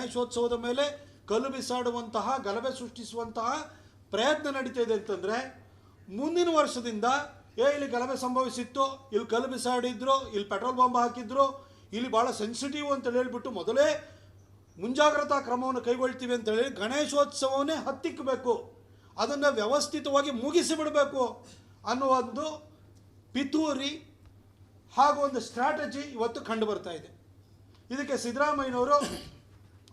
ಗಣೇಶೋತ್ಸವದ ಮೇಲೆ ಕಲ್ಲು ಬಿಸಾಡುವಂತಹ ಗಲಭೆ ಸೃಷ್ಟಿಸುವಂತಹ ಪ್ರಯತ್ನ ನಡೀತಾ ಇದೆ ಅಂತಂದರೆ ಮುಂದಿನ ವರ್ಷದಿಂದ ಇಲ್ಲಿ ಗಲಭೆ ಸಂಭವಿಸಿತ್ತು, ಇಲ್ಲಿ ಕಲ್ಲು ಬಿಸಾಡಿದ್ರು, ಇಲ್ಲಿ ಪೆಟ್ರೋಲ್ ಬಾಂಬ್ ಹಾಕಿದ್ರು, ಇಲ್ಲಿ ಭಾಳ ಸೆನ್ಸಿಟಿವ್ ಅಂತ ಹೇಳಿಬಿಟ್ಟು ಮೊದಲೇ ಮುಂಜಾಗ್ರತಾ ಕ್ರಮವನ್ನು ಕೈಗೊಳ್ತೀವಿ ಅಂತೇಳಿ ಗಣೇಶೋತ್ಸವವನ್ನೇ ಹತ್ತಿಕ್ಕಬೇಕು, ಅದನ್ನು ವ್ಯವಸ್ಥಿತವಾಗಿ ಮುಗಿಸಿಬಿಡಬೇಕು ಅನ್ನೋ ಒಂದು ಪಿತೂರಿ ಹಾಗೂ ಒಂದು ಸ್ಟ್ರಾಟಜಿ ಇವತ್ತು ಕಂಡು ಬರ್ತಾ ಇದೆ. ಇದಕ್ಕೆ ಸಿದ್ದರಾಮಯ್ಯನವರು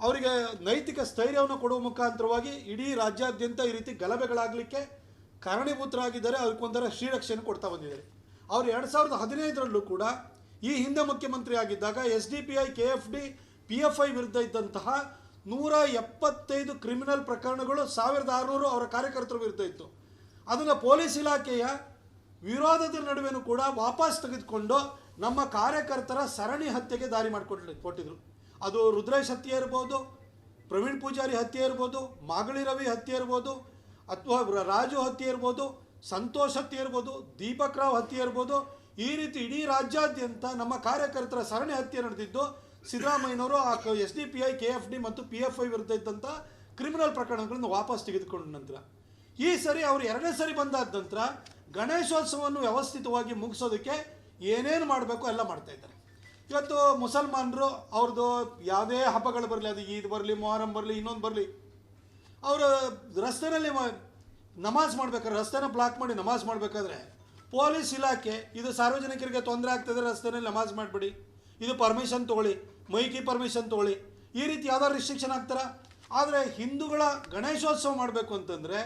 ಅವರಿಗೆ ನೈತಿಕ ಸ್ಥೈರ್ಯವನ್ನು ಕೊಡುವ ಮುಖಾಂತರವಾಗಿ ಇಡೀ ರಾಜ್ಯಾದ್ಯಂತ ಈ ರೀತಿ ಗಲಭೆಗಳಾಗಲಿಕ್ಕೆ ಕಾರಣೀಭೂತರಾಗಿದ್ದಾರೆ. ಅದಕ್ಕೊಂಥರ ಶ್ರೀರಕ್ಷೆಯನ್ನು ಕೊಡ್ತಾ ಬಂದಿದ್ದಾರೆ. ಅವರು 2015ರಲ್ಲೂ ಕೂಡ ಈ ಹಿಂದೆ ಮುಖ್ಯಮಂತ್ರಿ ಆಗಿದ್ದಾಗ SDPI KFD PFI ವಿರುದ್ಧ ಇದ್ದಂತಹ 175 ಕ್ರಿಮಿನಲ್ ಪ್ರಕರಣಗಳು 1600 ಅವರ ಕಾರ್ಯಕರ್ತರ ವಿರುದ್ಧ ಇತ್ತು. ಅದನ್ನು ಪೊಲೀಸ್ ಇಲಾಖೆಯ ವಿರೋಧದ ನಡುವೆನೂ ಕೂಡ ವಾಪಸ್ ತೆಗೆದುಕೊಂಡು ನಮ್ಮ ಕಾರ್ಯಕರ್ತರ ಸರಣಿ ಹತ್ಯೆಗೆ ದಾರಿ ಮಾಡಿಕೊಟ್ಟಿದ್ರು. ಅದು ರುದ್ರೇಶ್ ಹತ್ಯೆ ಇರ್ಬೋದು, ಪ್ರವೀಣ್ ಪೂಜಾರಿ ಹತ್ಯೆ ಇರ್ಬೋದು, ಮಾಗಳಿ ರವಿ ಹತ್ಯೆ ಇರ್ಬೋದು, ಅಥವಾ ರಾಜು ಹತ್ಯೆ ಇರ್ಬೋದು, ಸಂತೋಷ್ ಹತ್ಯೆ ಇರ್ಬೋದು, ದೀಪಕ್ ರಾವ್ ಹತ್ಯೆ ಇರ್ಬೋದು. ಈ ರೀತಿ ಇಡೀ ರಾಜ್ಯಾದ್ಯಂತ ನಮ್ಮ ಕಾರ್ಯಕರ್ತರ ಸರಣಿ ಹತ್ಯೆ ನಡೆದಿದ್ದು ಸಿದ್ದರಾಮಯ್ಯನವರು ಆ SDPI KFD ಮತ್ತು PFI ವಿರುದ್ಧ ಇದ್ದಂಥ ಕ್ರಿಮಿನಲ್ ಪ್ರಕರಣಗಳನ್ನು ವಾಪಸ್ ತೆಗೆದುಕೊಂಡ ನಂತರ ಈ ಸರಿ ಅವರು 2ನೇ ಸರಿ ಬಂದಾದ ನಂತರ ಗಣೇಶೋತ್ಸವವನ್ನು ವ್ಯವಸ್ಥಿತವಾಗಿ ಮುಗಿಸೋದಕ್ಕೆ ಏನೇನು ಮಾಡಬೇಕು ಎಲ್ಲ ಮಾಡ್ತಾ ಇದ್ದಾರೆ. ಇವತ್ತು ಮುಸಲ್ಮಾನರು ಅವ್ರದ್ದು ಯಾವುದೇ ಹಬ್ಬಗಳು ಬರಲಿ, ಅದು ಈದ್ ಬರಲಿ, ಮೊಹರಂ ಬರಲಿ, ಇನ್ನೊಂದು ಬರಲಿ, ಅವರು ರಸ್ತೆಯಲ್ಲಿ ನಮಾಜ್ ಮಾಡ್ಬೇಕಾದ್ರೆ ರಸ್ತೆನ ಬ್ಲಾಕ್ ಮಾಡಿ ನಮಾಜ್ ಮಾಡಬೇಕಾದ್ರೆ ಪೊಲೀಸ್ ಇಲಾಖೆ ಇದು ಸಾರ್ವಜನಿಕರಿಗೆ ತೊಂದರೆ ಆಗ್ತದೆ, ರಸ್ತೆಯಲ್ಲಿ ನಮಾಜ್ ಮಾಡಿಬಿಡಿ, ಇದು ಪರ್ಮಿಷನ್ ತೊಗೊಳ್ಳಿ, ಮೈಕಿ ಪರ್ಮಿಷನ್ ತೊಗೊಳ್ಳಿ, ಈ ರೀತಿ ಯಾವ್ದಾದ್ರು ರಿಸ್ಟ್ರಿಕ್ಷನ್ ಆಗ್ತಾರ. ಆದರೆ ಹಿಂದೂಗಳ ಗಣೇಶೋತ್ಸವ ಮಾಡಬೇಕು ಅಂತಂದರೆ,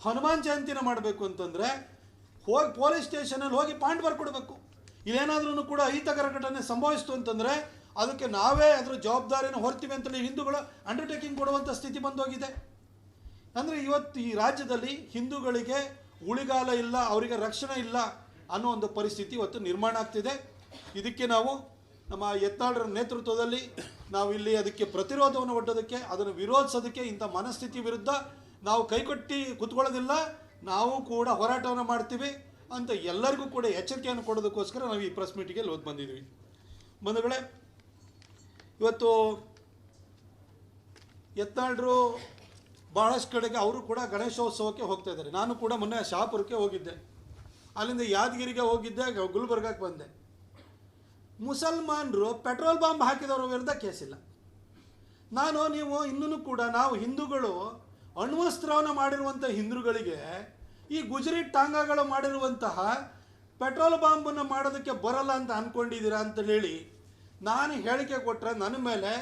ಹನುಮಾನ್ ಜಯಂತಿನ ಮಾಡಬೇಕು ಅಂತಂದರೆ ಹೋಗಿ ಪೊಲೀಸ್ ಸ್ಟೇಷನಲ್ಲಿ ಹೋಗಿ ಪಾಯಿಂಟ್ ಬರ್ಕೊಡ್ಬೇಕು. ಇಲ್ಲೇನಾದ್ರೂ ಕೂಡ ಅಹಿತಕರ ಘಟನೆ ಸಂಭವಿಸ್ತು ಅಂತಂದರೆ ಅದಕ್ಕೆ ನಾವೇ ಅದರ ಜವಾಬ್ದಾರಿಯನ್ನು ಹೊರ್ತೀವಿ ಅಂತೇಳಿ ಹಿಂದೂಗಳು ಅಂಡರ್ಟೇಕಿಂಗ್ ಕೊಡುವಂಥ ಸ್ಥಿತಿ ಬಂದೋಗಿದೆ. ಅಂದರೆ ಇವತ್ತು ಈ ರಾಜ್ಯದಲ್ಲಿ ಹಿಂದೂಗಳಿಗೆ ಉಳಿಗಾಲ ಇಲ್ಲ, ಅವರಿಗೆ ರಕ್ಷಣೆ ಇಲ್ಲ ಅನ್ನೋ ಒಂದು ಪರಿಸ್ಥಿತಿ ಇವತ್ತು ನಿರ್ಮಾಣ ಆಗ್ತಿದೆ. ಇದಕ್ಕೆ ನಾವು ನಮ್ಮ ಯತ್ನಾಳರ ನೇತೃತ್ವದಲ್ಲಿ ನಾವು ಇಲ್ಲಿ ಅದಕ್ಕೆ ಪ್ರತಿರೋಧವನ್ನು ಒಡ್ಡೋದಕ್ಕೆ, ಅದನ್ನು ವಿರೋಧಿಸೋದಕ್ಕೆ, ಇಂಥ ಮನಸ್ಥಿತಿ ವಿರುದ್ಧ ನಾವು ಕೈಕೊಟ್ಟಿ ಕೂತ್ಕೊಳ್ಳೋದಿಲ್ಲ, ನಾವು ಕೂಡ ಹೋರಾಟವನ್ನು ಮಾಡ್ತೀವಿ ಅಂತ ಎಲ್ಲರಿಗೂ ಕೂಡ ಎಚ್ಚರಿಕೆಯನ್ನು ಕೊಡೋದಕ್ಕೋಸ್ಕರ ನಾವು ಈ ಪ್ರೆಸ್ ಮೀಟಿಗೆ ಓದಿ ಬಂದಿದ್ವಿ. ಬಂಧುಗಳೇ, ಇವತ್ತು ಯತ್ನಾಳರು ಭಾಳಷ್ಟು ಕಡೆಗೆ ಅವರು ಕೂಡ ಗಣೇಶೋತ್ಸವಕ್ಕೆ ಹೋಗ್ತಾ ಇದ್ದಾರೆ. ನಾನು ಕೂಡ ಮೊನ್ನೆ ಶಹಾಪುರಕ್ಕೆ ಹೋಗಿದ್ದೆ, ಅಲ್ಲಿಂದ ಯಾದಗಿರಿಗೆ ಹೋಗಿದ್ದೆ, ಗುಲ್ಬರ್ಗಕ್ಕೆ ಬಂದೆ. ಮುಸಲ್ಮಾನರು ಪೆಟ್ರೋಲ್ ಬಾಂಬ್ ಹಾಕಿದವರ ವಿರುದ್ಧ ಕೇಸಿಲ್ಲ. ನೀವು ಇನ್ನೂ ಕೂಡ ನಾವು ಹಿಂದೂಗಳು ಅಣ್ವಸ್ತ್ರವನ್ನು ಮಾಡಿರುವಂಥ ಹಿಂದೂಗಳಿಗೆ ಈ ಗುಜರಿ ಟಾಂಗಾಗಳು ಮಾಡಿರುವಂತಹ ಪೆಟ್ರೋಲ್ ಬಾಂಬನ್ನು ಮಾಡೋದಕ್ಕೆ ಬರಲ್ಲ ಅಂತ ಅಂದ್ಕೊಂಡಿದ್ದೀರಾ ಅಂತ ಹೇಳಿ ನಾನು ಹೇಳಿಕೆ ಕೊಟ್ಟರೆ ನನ್ನ ಮೇಲೆ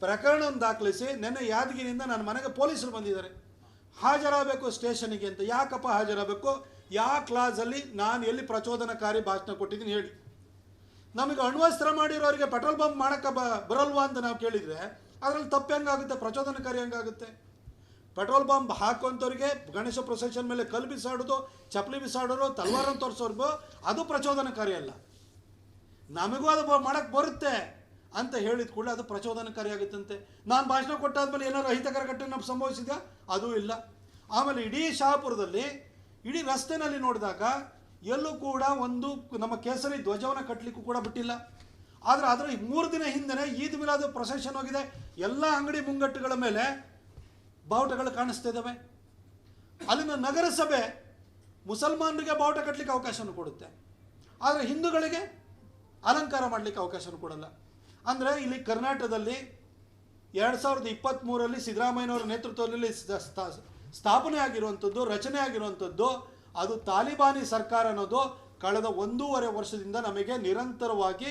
ಪ್ರಕರಣವನ್ನು ದಾಖಲಿಸಿ ನೆನ್ನೆ ಯಾದಗಿರಿಯಿಂದ ನನ್ನ ಮನೆಗೆ ಪೊಲೀಸರು ಬಂದಿದ್ದಾರೆ. ಹಾಜರಾಗಬೇಕು ಸ್ಟೇಷನಿಗೆ ಅಂತ. ಯಾಕಪ್ಪ ಹಾಜರಾಗಬೇಕು? ಯಾವ ಕ್ಲಾಸಲ್ಲಿ ನಾನು ಎಲ್ಲಿ ಪ್ರಚೋದನಕಾರಿ ಭಾಷಣ ಕೊಟ್ಟಿದ್ದೀನಿ ಹೇಳಿ. ನಮಗೆ ಅಣ್ವಸ್ತ್ರ ಮಾಡಿರೋರಿಗೆ ಪೆಟ್ರೋಲ್ ಬಾಂಬ್ ಮಾಡೋಕ್ಕೆ ಬರಲ್ವಾ ಅಂತ ನಾವು ಕೇಳಿದರೆ ಅದರಲ್ಲಿ ತಪ್ಪು ಹೆಂಗಾಗುತ್ತೆ, ಪ್ರಚೋದನಕಾರಿ ಹೆಂಗಾಗುತ್ತೆ? ಪೆಟ್ರೋಲ್ ಬಾಂಬ್ ಹಾಕುವಂಥವ್ರಿಗೆ ಗಣೇಶ ಪ್ರೊಸೆಷನ್ ಮೇಲೆ ಕಲ್ಲು ಬಿಸಾಡೋದು, ಚಪ್ಪಲಿ ಬಿಸಾಡೋರು, ತಲ್ವಾರನ್ನು ತೋರಿಸೋರ್ಗು ಅದು ಪ್ರಚೋದನಕಾರಿ ಅಲ್ಲ. ನಮಗೂ ಅದು ಮಾಡೋಕ್ಕೆ ಬರುತ್ತೆ ಅಂತ ಹೇಳಿದ ಕೂಡ ಅದು ಪ್ರಚೋದನಕಾರಿ ಆಗುತ್ತಂತೆ. ನಾನು ಭಾಷಣ ಕೊಟ್ಟಾದ್ಮೇಲೆ ಏನಾದ್ರು ಅಹಿತಕರ ಘಟನೆ ಸಂಭವಿಸಿದ್ಯಾ? ಅದೂ ಇಲ್ಲ. ಆಮೇಲೆ ಇಡೀ ಶಹಾಪುರದಲ್ಲಿ ಇಡೀ ರಸ್ತೆನಲ್ಲಿ ನೋಡಿದಾಗ ಎಲ್ಲೂ ಕೂಡ ಒಂದು ನಮ್ಮ ಕೇಸರಿ ಧ್ವಜವನ್ನು ಕಟ್ಟಲಿಕ್ಕೂ ಕೂಡ ಬಿಟ್ಟಿಲ್ಲ. ಆದರೆ ಅದರ 3 ದಿನ ಹಿಂದೆ ಈದ್ ಮಿಲಾದ್ ಪ್ರೊಸೆಷನ್ ಹೋಗಿದೆ, ಎಲ್ಲ ಅಂಗಡಿ ಮುಂಗಟ್ಟುಗಳ ಮೇಲೆ ಬಾವುಟಗಳು ಕಾಣಿಸ್ತಾ ಇದ್ದಾವೆ. ಅಲ್ಲಿನ ನಗರಸಭೆ ಮುಸಲ್ಮಾನರಿಗೆ ಬಾವುಟ ಕಟ್ಟಲಿಕ್ಕೆ ಅವಕಾಶವನ್ನು ಕೊಡುತ್ತೆ, ಆದರೆ ಹಿಂದೂಗಳಿಗೆ ಅಲಂಕಾರ ಮಾಡಲಿಕ್ಕೆ ಅವಕಾಶವನ್ನು ಕೊಡಲ್ಲ. ಅಂದರೆ ಇಲ್ಲಿ ಕರ್ನಾಟಕದಲ್ಲಿ 2023ರಲ್ಲಿ ಸಿದ್ದರಾಮಯ್ಯನವರ ನೇತೃತ್ವದಲ್ಲಿ ಸ್ಥಾಪನೆ ಆಗಿರುವಂಥದ್ದು, ರಚನೆ ಆಗಿರುವಂಥದ್ದು ಅದು ತಾಲಿಬಾನಿ ಸರ್ಕಾರ ಅನ್ನೋದು ಕಳೆದ 1.5 ವರ್ಷದಿಂದ ನಮಗೆ ನಿರಂತರವಾಗಿ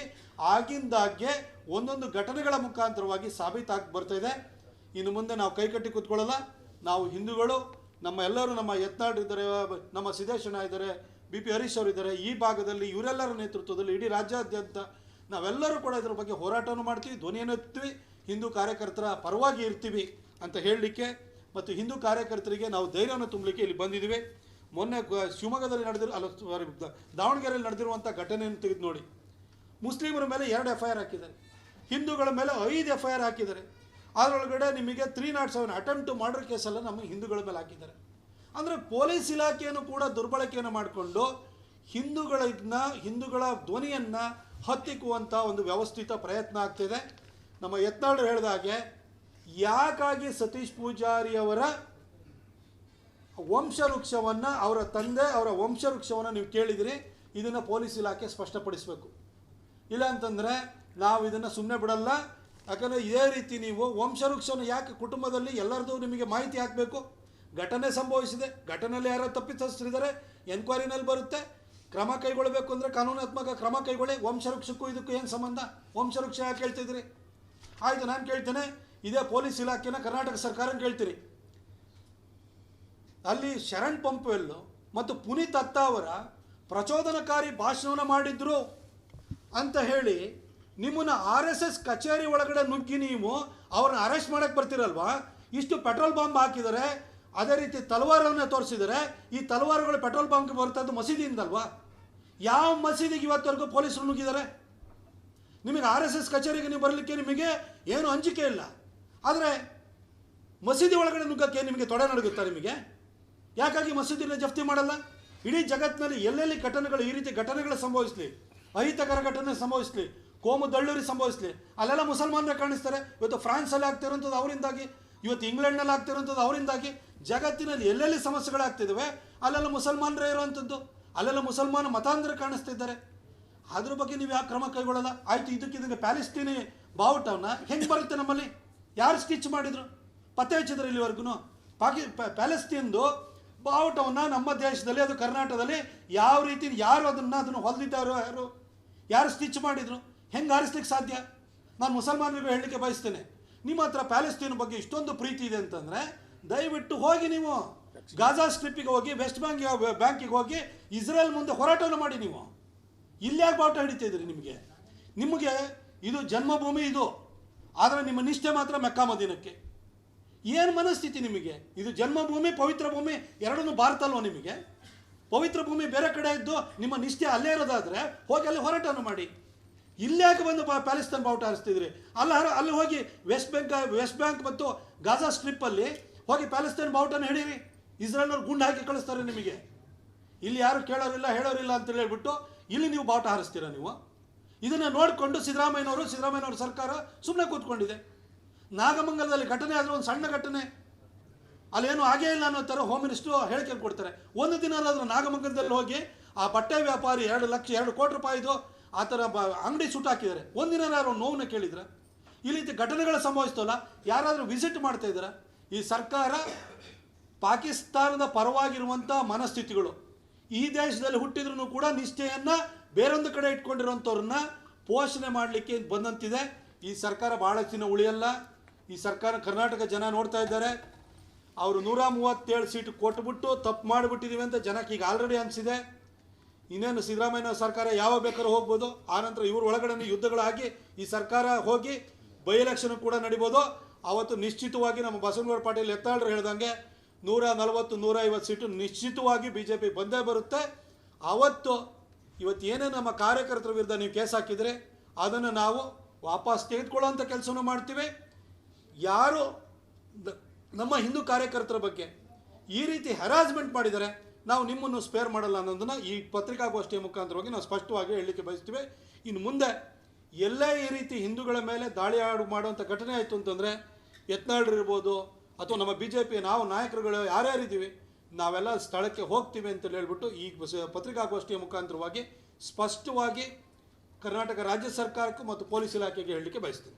ಆಗಿಂದಾಗ್ಗೆ ಒಂದೊಂದು ಘಟನೆಗಳ ಮುಖಾಂತರವಾಗಿ ಸಾಬೀತಾಗಿ ಬರ್ತಾಯಿದೆ. ಇನ್ನು ಮುಂದೆ ನಾವು ಕೈಕಟ್ಟಿ ಕೂತ್ಕೊಳ್ಳಲ್ಲ. ನಾವು ಹಿಂದೂಗಳು, ನಮ್ಮ ಯತ್ನಾಳ್ ಇದ್ದಾರೆ, ನಮ್ಮ ಸಿದ್ದೇಶಣ್ಣ ಇದ್ದಾರೆ, BP ಹರೀಶ್ ಅವರು ಇದ್ದಾರೆ, ಈ ಭಾಗದಲ್ಲಿ ಇವರೆಲ್ಲರ ನೇತೃತ್ವದಲ್ಲಿ ಇಡೀ ರಾಜ್ಯಾದ್ಯಂತ ನಾವೆಲ್ಲರೂ ಕೂಡ ಇದರ ಬಗ್ಗೆ ಹೋರಾಟವನ್ನು ಮಾಡ್ತೀವಿ, ಧ್ವನಿಯನ್ನು ಎತ್ತೀವಿ, ಹಿಂದೂ ಕಾರ್ಯಕರ್ತರ ಪರವಾಗಿ ಇರ್ತೀವಿ ಅಂತ ಹೇಳಲಿಕ್ಕೆ ಮತ್ತು ಹಿಂದೂ ಕಾರ್ಯಕರ್ತರಿಗೆ ನಾವು ಧೈರ್ಯವನ್ನು ತುಂಬಲಿಕ್ಕೆ ಇಲ್ಲಿ ಬಂದಿದ್ದೀವಿ. ಮೊನ್ನೆ ಶಿವಮೊಗ್ಗದಲ್ಲಿ ದಾವಣಗೆರೆಯಲ್ಲಿ ನಡೆದಿರುವಂಥ ಘಟನೆಯನ್ನು ತೆಗೆದು ನೋಡಿ. ಮುಸ್ಲಿಮರ ಮೇಲೆ 2 FIR ಹಾಕಿದ್ದಾರೆ, ಹಿಂದೂಗಳ ಮೇಲೆ 5 FIR ಹಾಕಿದ್ದಾರೆ. ಅದರೊಳಗಡೆ ನಿಮಗೆ 307 ಅಟೆಂಪ್ಟ್ ಟು ಮರ್ಡರ್ ಕೇಸೆಲ್ಲ ನಮ್ಮ ಹಿಂದೂಗಳ ಮೇಲೆ ಹಾಕಿದ್ದಾರೆ. ಅಂದರೆ ಪೊಲೀಸ್ ಇಲಾಖೆಯನ್ನು ಕೂಡ ದುರ್ಬಳಕೆಯನ್ನು ಮಾಡಿಕೊಂಡು ಹಿಂದೂಗಳ ಧ್ವನಿಯನ್ನು ಹತ್ತಿಕ್ಕುವಂಥ ಒಂದು ವ್ಯವಸ್ಥಿತ ಪ್ರಯತ್ನ ಆಗ್ತಿದೆ. ನಮ್ಮ ಯತ್ನಾಳರು ಹೇಳಿದ ಹಾಗೆ ಯಾಕಾಗಿ ಸತೀಶ್ ಪೂಜಾರಿ ಅವರ ವಂಶವೃಕ್ಷವನ್ನು, ಅವರ ತಂದೆ ಅವರ ವಂಶವೃಕ್ಷವನ್ನು ನೀವು ಕೇಳಿದಿರಿ, ಇದನ್ನು ಪೊಲೀಸ್ ಇಲಾಖೆ ಸ್ಪಷ್ಟಪಡಿಸಬೇಕು. ಇಲ್ಲ ಅಂತಂದರೆ ನಾವು ಇದನ್ನು ಸುಮ್ಮನೆ ಬಿಡಲ್ಲ. ಯಾಕಂದರೆ ಇದೇ ರೀತಿ ನೀವು ವಂಶವೃಕ್ಷವನ್ನು ಯಾಕೆ ಕುಟುಂಬದಲ್ಲಿ ಎಲ್ಲರದು ನಿಮಗೆ ಮಾಹಿತಿ ಹಾಕಬೇಕು. ಘಟನೆ ಸಂಭವಿಸಿದೆ, ಘಟನೆಯಲ್ಲಿ ಯಾರೋ ತಪ್ಪಿತಸ್ಥರಿದ್ದಾರೆ, ಎನ್ಕ್ವೈರಿನಲ್ಲಿ ಬರುತ್ತೆ, ಕ್ರಮ ಕೈಗೊಳ್ಳಬೇಕು ಅಂದರೆ ಕಾನೂನಾತ್ಮಕ ಕ್ರಮ ಕೈಗೊಳ್ಳಿ. ವಂಶವೃಕ್ಷಕ್ಕೂ ಇದಕ್ಕೂ ಏನು ಸಂಬಂಧ? ವಂಶವೃಕ್ಷ ಯಾಕೆ ಹೇಳ್ತಿದ್ರಿ? ಆಯಿತು, ನಾನು ಕೇಳ್ತೇನೆ, ಇದೇ ಪೊಲೀಸ್ ಇಲಾಖೆನ ಕರ್ನಾಟಕ ಸರ್ಕಾರ ಕೇಳ್ತೀರಿ. ಅಲ್ಲಿ ಶರಣ್ ಪಂಪ್ವೆಲ್ಲು ಮತ್ತು ಪುನೀತ್ ಅತ್ತ ಅವರ ಪ್ರಚೋದನಕಾರಿ ಭಾಷಣವನ್ನು ಮಾಡಿದ್ರು ಅಂತ ಹೇಳಿ ನಿಮ್ಮನ್ನು RSS ಕಚೇರಿ ಒಳಗಡೆ ನುಗ್ಗಿ ನೀವು ಅವ್ರನ್ನ ಅರೆಸ್ಟ್ ಮಾಡೋಕ್ಕೆ ಬರ್ತೀರಲ್ವಾ? ಇಷ್ಟು ಪೆಟ್ರೋಲ್ ಬಾಂಬ್ ಹಾಕಿದ್ದಾರೆ, ಅದೇ ರೀತಿ ತಲವಾರನ್ನು ತೋರಿಸಿದ್ದಾರೆ. ಈ ತಲವಾರುಗಳು ಪೆಟ್ರೋಲ್ ಬಾಂಬ್ಗೆ ಬರ್ತದ್ದು ಮಸೀದಿಯಿಂದಲ್ವಾ? ಯಾವ ಮಸೀದಿಗೆ ಇವತ್ತವರೆಗೂ ಪೊಲೀಸರು ನುಗ್ಗಿದ್ದಾರೆ? ನಿಮಗೆ RSS ಕಚೇರಿಗೆ ನೀವು ಬರಲಿಕ್ಕೆ ನಿಮಗೆ ಏನು ಅಂಜಿಕೆ ಇಲ್ಲ, ಆದರೆ ಮಸೀದಿ ಒಳಗಡೆ ನುಗ್ಗಕ್ಕೆ ನಿಮಗೆ ತೊಡೆ ನಡುಗುತ್ತಾ? ನಿಮಗೆ ಯಾಕಾಗಿ ಮಸೀದಿನ ಜಪ್ತಿ ಮಾಡಲ್ಲ? ಇಡೀ ಜಗತ್ತಿನಲ್ಲಿ ಎಲ್ಲೆಲ್ಲಿ ಘಟನೆಗಳು, ಈ ರೀತಿ ಘಟನೆಗಳು ಸಂಭವಿಸಲಿ, ಅಹಿತಕರ ಘಟನೆ ಸಂಭವಿಸಲಿ, ಕೋಮು ದಳ್ಳೂರಿ ಸಂಭವಿಸಲಿ, ಅಲ್ಲೆಲ್ಲ ಮುಸಲ್ಮಾನರೇ ಕಾಣಿಸ್ತಾರೆ. ಇವತ್ತು ಫ್ರಾನ್ಸಲ್ಲಿ ಆಗ್ತಿರೋಂಥದ್ದು ಅವರಿಂದಾಗಿ, ಇವತ್ತು ಇಂಗ್ಲೆಂಡ್ನಲ್ಲಿ ಆಗ್ತಿರೋಂಥದ್ದು ಅವರಿಂದಾಗಿ. ಜಗತ್ತಿನಲ್ಲಿ ಎಲ್ಲೆಲ್ಲಿ ಸಮಸ್ಯೆಗಳಾಗ್ತಿದ್ದಾವೆ ಅಲ್ಲೆಲ್ಲ ಮುಸಲ್ಮಾನರೇ ಇರುವಂಥದ್ದು, ಅಲ್ಲೆಲ್ಲ ಮುಸಲ್ಮಾನ ಮತಾಂತರ ಕಾಣಿಸ್ತಿದ್ದಾರೆ. ಅದ್ರ ಬಗ್ಗೆ ನೀವು ಯಾಕೆ ಕ್ರಮ ಕೈಗೊಳ್ಳಲ್ಲ? ಆಯಿತು, ಇದಕ್ಕೆ ಪ್ಯಾಲೆಸ್ತೀನಿ ಬಾವುಟವನ್ನು ಹೆಂಗೆ ಬರುತ್ತೆ ನಮ್ಮಲ್ಲಿ? ಯಾರು ಸ್ಟಿಚ್ ಮಾಡಿದರು? ಪತ್ತೆ ಹಚ್ಚಿದ್ರು ಇಲ್ಲಿವರೆಗೂ? ಪ್ಯಾಲೆಸ್ತೀನ್ದು ಬಾವುಟವನ್ನು ನಮ್ಮ ದೇಶದಲ್ಲಿ, ಅದು ಕರ್ನಾಟಕದಲ್ಲಿ ಯಾವ ರೀತಿ ಯಾರು ಅದನ್ನು ಹೊಲಿದಿದ್ದಾರೋ, ಯಾರು ಸ್ಟಿಚ್ ಮಾಡಿದರು? ಹೆಂಗೆ ಹಾರಿಸ್ಲಿಕ್ಕೆ ಸಾಧ್ಯ? ನಾನು ಮುಸಲ್ಮಾನರಿಗೂ ಹೇಳಲಿಕ್ಕೆ ಬಯಸ್ತೇನೆ, ನಿಮ್ಮ ಹತ್ರ ಪ್ಯಾಲೆಸ್ತೀನ್ ಬಗ್ಗೆ ಇಷ್ಟೊಂದು ಪ್ರೀತಿ ಇದೆ ಅಂತಂದರೆ ದಯವಿಟ್ಟು ಹೋಗಿ ನೀವು ಗಾಜಾ ಸ್ಟ್ರಿಪ್ಪಿಗೆ ಹೋಗಿ, ವೆಸ್ಟ್ ಬ್ಯಾಂಕಿಗೆ ಹೋಗಿ ಇಸ್ರೇಲ್ ಮುಂದೆ ಹೋರಾಟವನ್ನು ಮಾಡಿ. ನೀವು ಇಲ್ಲ್ಯಾಕೆ ಬಾವುಟ ಹಿಡಿತಿದ್ರಿ? ನಿಮಗೆ ಇದು ಜನ್ಮಭೂಮಿ ಇದು, ಆದರೆ ನಿಮ್ಮ ನಿಷ್ಠೆ ಮಾತ್ರ ಮೆಕ್ಕಾ ಮದೀನಕ್ಕೆ. ಏನು ಮನಸ್ಥಿತಿ ನಿಮಗೆ? ಇದು ಜನ್ಮಭೂಮಿ, ಪವಿತ್ರ ಭೂಮಿ ಎರಡನ್ನೂ ಭಾರತ ಅಲ್ವ ನಿಮಗೆ? ಪವಿತ್ರ ಭೂಮಿ ಬೇರೆ ಕಡೆ ಇದ್ದು ನಿಮ್ಮ ನಿಷ್ಠೆ ಅಲ್ಲೇ ಇರೋದಾದರೆ ಹೋಗಿ ಅಲ್ಲಿ ಹೋರಾಟವನ್ನು ಮಾಡಿ. ಇಲ್ಲ್ಯಾಕೆ ಬಂದು ಪ್ಯಾಲೆಸ್ತೈನ್ ಬಾವುಟ ಹಾರಿಸ್ತಿದ್ರಿ? ಅಲ್ಲಿ ಹೋಗಿ ವೆಸ್ಟ್ ಬ್ಯಾಂಕ್ ಮತ್ತು ಗಾಜಾ ಸ್ಟ್ರಿಪ್ಪಲ್ಲಿ ಹೋಗಿ ಪ್ಯಾಲೆಸ್ತೈನ್ ಬಾವುಟನ ಹಿಡೀರಿ. ಇಸ್ರೇಲ್ನವ್ರು ಗುಂಡು ಹಾಕಿ ಕಳಿಸ್ತಾರೆ ನಿಮಗೆ. ಇಲ್ಲಿ ಯಾರು ಕೇಳೋರಿಲ್ಲ ಹೇಳೋರಿಲ್ಲ ಅಂತ ಹೇಳ್ಬಿಟ್ಟು ಇಲ್ಲಿ ನೀವು ಬಾವುಟ ಹಾರಿಸ್ತೀರ. ನೀವು ಇದನ್ನು ನೋಡಿಕೊಂಡು ಸಿದ್ದರಾಮಯ್ಯನವರು ಸರ್ಕಾರ ಸುಮ್ಮನೆ ಕೂತ್ಕೊಂಡಿದೆ. ನಾಗಮಂಗಲದಲ್ಲಿ ಘಟನೆ ಆದರೆ ಒಂದು ಸಣ್ಣ ಘಟನೆ, ಅಲ್ಲೇನು ಆಗೇ ಇಲ್ಲ ಅನ್ನೋ ಥರ ಹೋಮ್ ಮಿನಿಸ್ಟ್ರು ಹೇಳಿಕೆ ಕೊಡ್ತಾರೆ. ಒಂದು ದಿನ ಅಲ್ಲಾದರೂ ನಾಗಮಂಗಲದಲ್ಲಿ ಹೋಗಿ ಆ ಬಟ್ಟೆ ವ್ಯಾಪಾರಿ 2 ಕೋಟಿ ರೂಪಾಯಿದು ಆ ಥರ ಅಂಗಡಿ ಸುಟ್ಟಾಕಿದ್ದಾರೆ. ಒಂದಿನ ಯಾರು ನೋವನ್ನ ಕೇಳಿದ್ರೆ? ಈ ರೀತಿ ಘಟನೆಗಳು ಸಂಭವಿಸ್ತಲ್ಲ, ಯಾರಾದರೂ ವಿಸಿಟ್ ಮಾಡ್ತಾ ಇದ್ದಾರೆ? ಈ ಸರ್ಕಾರ ಪಾಕಿಸ್ತಾನದ ಪರವಾಗಿರುವಂಥ ಮನಸ್ಥಿತಿಗಳು, ಈ ದೇಶದಲ್ಲಿ ಹುಟ್ಟಿದ್ರೂ ಕೂಡ ನಿಷ್ಠೆಯನ್ನು ಬೇರೊಂದು ಕಡೆ ಇಟ್ಕೊಂಡಿರೋಂಥವ್ರನ್ನ ಪೋಷಣೆ ಮಾಡಲಿಕ್ಕೆ ಬಂದಂತಿದೆ. ಈ ಸರ್ಕಾರ ಭಾಳ ದಿನ ಉಳಿಯಲ್ಲ. ಈ ಸರ್ಕಾರ ಕರ್ನಾಟಕ ಜನ ನೋಡ್ತಾ ಇದ್ದಾರೆ. ಅವರು 137 ಸೀಟು ಕೊಟ್ಬಿಟ್ಟು ತಪ್ಪು ಮಾಡಿಬಿಟ್ಟಿದ್ದೀವಿ ಅಂತ ಜನಕ್ಕೆ ಈಗ ಆಲ್ರೆಡಿ ಅನಿಸಿದೆ. ಇನ್ನೇನು ಸಿದ್ದರಾಮಯ್ಯ ಸರ್ಕಾರ ಯಾವಾಗ ಬೇಕಾದ್ರೂ ಹೋಗ್ಬೋದು. ಆನಂತರ ಇವ್ರ ಒಳಗಡೆ ಯುದ್ಧಗಳಾಗಿ ಈ ಸರ್ಕಾರ ಹೋಗಿ ಬೈ ಎಲೆಕ್ಷನ್ ಕೂಡ ನಡಿಬೋದು. ಅವತ್ತು ನಿಶ್ಚಿತವಾಗಿ ನಮ್ಮ ಬಸವನಗೌಡ ಪಾಟೀಲ್ ಎತ್ತಾಳರು ಹೇಳ್ದಂಗೆ 140-150 ಸೀಟು ನಿಶ್ಚಿತವಾಗಿ BJP ಬಂದೇ ಬರುತ್ತೆ. ಇವತ್ತು ಏನೇ ನಮ್ಮ ಕಾರ್ಯಕರ್ತರ ವಿರುದ್ಧ ನೀವು ಕೇಸ್ ಹಾಕಿದರೆ ಅದನ್ನು ನಾವು ವಾಪಸ್ ತೆಗೆದುಕೊಳ್ಳೋಂಥ ಕೆಲಸವನ್ನು ಮಾಡ್ತೀವಿ. ಯಾರು ನಮ್ಮ ಹಿಂದೂ ಕಾರ್ಯಕರ್ತರ ಬಗ್ಗೆ ಈ ರೀತಿ ಹ್ಯಾರಾಸ್ಮೆಂಟ್ ಮಾಡಿದರೆ ನಾವು ನಿಮ್ಮನ್ನು ಸ್ಪೇರ್ ಮಾಡಲ್ಲ ಅನ್ನೋದನ್ನು ಈ ಪತ್ರಿಕಾಗೋಷ್ಠಿಯ ಮುಖಾಂತರವಾಗಿ ನಾವು ಸ್ಪಷ್ಟವಾಗಿ ಹೇಳಲಿಕ್ಕೆ ಬಯಸ್ತೀವಿ. ಇನ್ನು ಮುಂದೆ ಎಲ್ಲೇ ಈ ರೀತಿ ಹಿಂದೂಗಳ ಮೇಲೆ ದಾಳಿ ಮಾಡುವಂಥ ಘಟನೆ ಆಯಿತು ಅಂತಂದರೆ ಯತ್ನಾಳರಿರ್ಬೋದು ಅಥವಾ ನಮ್ಮ BJP ನಾವು ನಾಯಕರುಗಳು ಯಾರ್ಯಾರಿದ್ದೀವಿ ನಾವೆಲ್ಲ ಸ್ಥಳಕ್ಕೆ ಹೋಗ್ತೀವಿ ಅಂತ ಹೇಳ್ಬಿಟ್ಟು ಈ ಪತ್ರಿಕಾಗೋಷ್ಠಿಯ ಮುಖಾಂತರವಾಗಿ ಸ್ಪಷ್ಟವಾಗಿ ಕರ್ನಾಟಕ ರಾಜ್ಯ ಸರ್ಕಾರಕ್ಕೂ ಮತ್ತು ಪೊಲೀಸ್ ಇಲಾಖೆಗೆ ಹೇಳಲಿಕ್ಕೆ ಬಯಸ್ತೀನಿ.